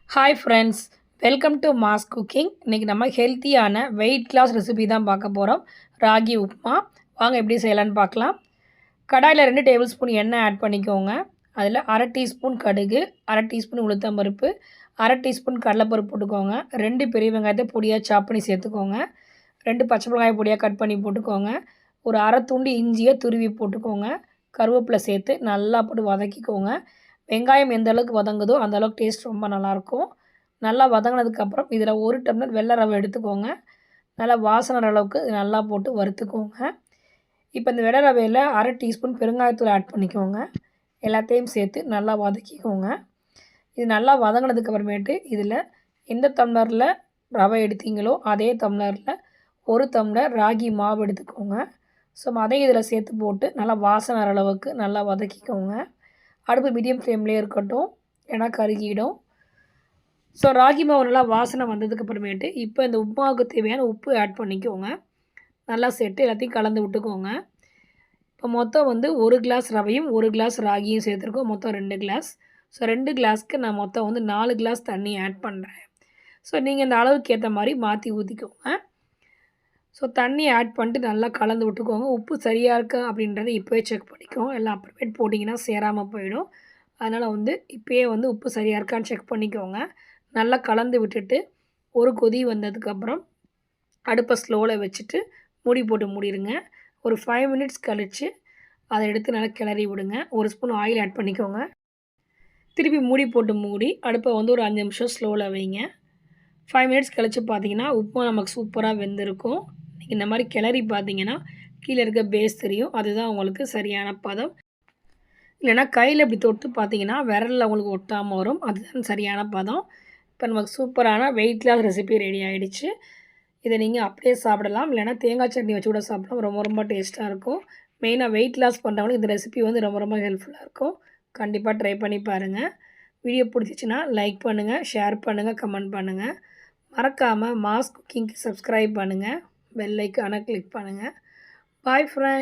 Hi friends, welcome to mass cooking. இன்றைக்கி நம்ம ஹெல்த்தியான வெயிட் லாஸ் ரெசிபி தான் பார்க்க போகிறோம். ராகி உப்புமா. வாங்க எப்படி செய்யலான்னு பார்க்கலாம். கடாயில் 2 டேபிள் ஸ்பூன் எண்ணெய் ஆட் பண்ணிக்கோங்க. அதில் அரை டீஸ்பூன் கடுகு, அரை டீஸ்பூன் உளுத்தம்பருப்பு, அரை டீஸ்பூன் கடலைப்பருப்பு போட்டுக்கோங்க. 2 பெரிய வெங்காயத்தை பொடியாக சாப் பண்ணி சேர்த்துக்கோங்க. 2 பச்சை மிளகாய் பொடியாக கட் பண்ணி போட்டுக்கோங்க. ஒரு அரை துண்டு இஞ்சியை துருவி போட்டுக்கோங்க. கருவேப்பிலை சேர்த்து நல்லா போட்டு வதக்கிக்கோங்க. வெங்காயம் எந்த அளவுக்கு வதங்குதோ அந்த அளவுக்கு டேஸ்ட் ரொம்ப நல்லாயிருக்கும். நல்லா வதங்கினதுக்கப்புறம் இதில் 1 டம்ளர் வெள்ளை ரவை எடுத்துக்கோங்க. நல்லா வாசனை அளவுக்கு நல்லா போட்டு வறுத்துக்கோங்க. இப்போ இந்த வெள்ளை ரவையில் அரை டீஸ்பூன் பெருங்காயத்தூள் ஆட் பண்ணிக்கோங்க. எல்லாத்தையும் சேர்த்து நல்லா வதக்கிக்கோங்க. இது நல்லா வதங்கினதுக்கப்புறமேட்டு இதில் எந்த டம்ளரில் ரவை எடுத்தீங்களோ அதே டம்ளரில் 1 டம்ளர் ராகி மாவு எடுத்துக்கோங்க. ஸோ அதையும் இதில் சேர்த்து போட்டு நல்லா வாசனை அளவுக்கு நல்லா வதக்கிக்கோங்க. அடுப்பு மீடியம் ஃப்ளேம்லேயே இருக்கட்டும், ஏன்னா கருகிடும். ஸோ ராகி மாவு நல்லா வாசனை வந்ததுக்கப்புறமேட்டு இப்போ இந்த உப்புமாவுக்கு தேவையான உப்பு ஆட் பண்ணிக்கோங்க. நல்லா சேர்த்து எல்லாத்தையும் கலந்து விட்டுக்கோங்க. இப்போ மொத்தம் 1 கிளாஸ் ரவையும் 1 கிளாஸ் ராகியும் சேர்த்துருக்கோம். மொத்தம் 2 கிளாஸ். ஸோ 2 கிளாஸ்க்கு நான் மொத்தம் 4 கிளாஸ் தண்ணி ஆட் பண்ணுறேன். ஸோ நீங்கள் இந்த அளவுக்கு ஏற்ற மாதிரி மாற்றி ஊற்றிக்கோங்க. ஸோ தண்ணி ஆட் பண்ணிட்டு நல்லா கலந்து விட்டுக்கோங்க. உப்பு சரியாக இருக்கா அப்படின்றத இப்போவே செக் பண்ணிக்கோங்க. எல்லாம் அப்புறமேட்டு போட்டிங்கன்னா சேராமல் போயிடும். அதனால் இப்போயே உப்பு சரியாக இருக்கான்னு செக் பண்ணிக்கோங்க. நல்லா கலந்து விட்டுட்டு ஒரு கொதி வந்ததுக்கப்புறம் அடுப்பை ஸ்லோவில் வச்சுட்டு மூடி போட்டு மூடிடுங்க. ஒரு 5 மினிட்ஸ் கழித்து அதை எடுத்து நல்லா கிளறி விடுங்க. 1 ஸ்பூன் ஆயில் ஆட் பண்ணிக்கோங்க. திருப்பி மூடி போட்டு மூடி அடுப்பை ஒரு 5 நிமிஷம் ஸ்லோவில் வைங்க. 5 மினிட்ஸ் கழித்து பார்த்தீங்கன்னா உப்புமா நமக்கு சூப்பராக வெந்திருக்கும். நீங்கள் இந்த மாதிரி கிளறி பார்த்தீங்கன்னா கீழே இருக்க பேஸ் தெரியும். அதுதான் உங்களுக்கு சரியான பதம். இல்லைனா கையில் இப்படி தொட்டு பார்த்தீங்கன்னா விரலில் உங்களுக்கு ஒட்டாமல் வரும். அதுதான் சரியான பதம். இப்போ நமக்கு சூப்பரான வெயிட் லாஸ் ரெசிபி ரெடி ஆகிடுச்சு. இதை நீங்கள் அப்படியே சாப்பிடலாம், இல்லைனா தேங்காய் சட்னி வச்சு கூட சாப்பிடலாம். ரொம்ப ரொம்ப டேஸ்ட்டாக இருக்கும். மெயினாக வெயிட் லாஸ் பண்ணுறவங்களுக்கு இந்த ரெசிபி ரொம்ப ரொம்ப ஹெல்ப்ஃபுல்லாக இருக்கும். கண்டிப்பாக ட்ரை பண்ணி பாருங்கள். வீடியோ பிடிச்சிச்சின்னா லைக் பண்ணுங்கள், ஷேர் பண்ணுங்கள், கமெண்ட் பண்ணுங்கள். மறக்காமல் மாஸ் குக்கிங்க்கு சப்ஸ்கிரைப் பண்ணுங்கள். பெல் ஐக்கானை கிளிக் பண்ணுங்கள். Bye friends.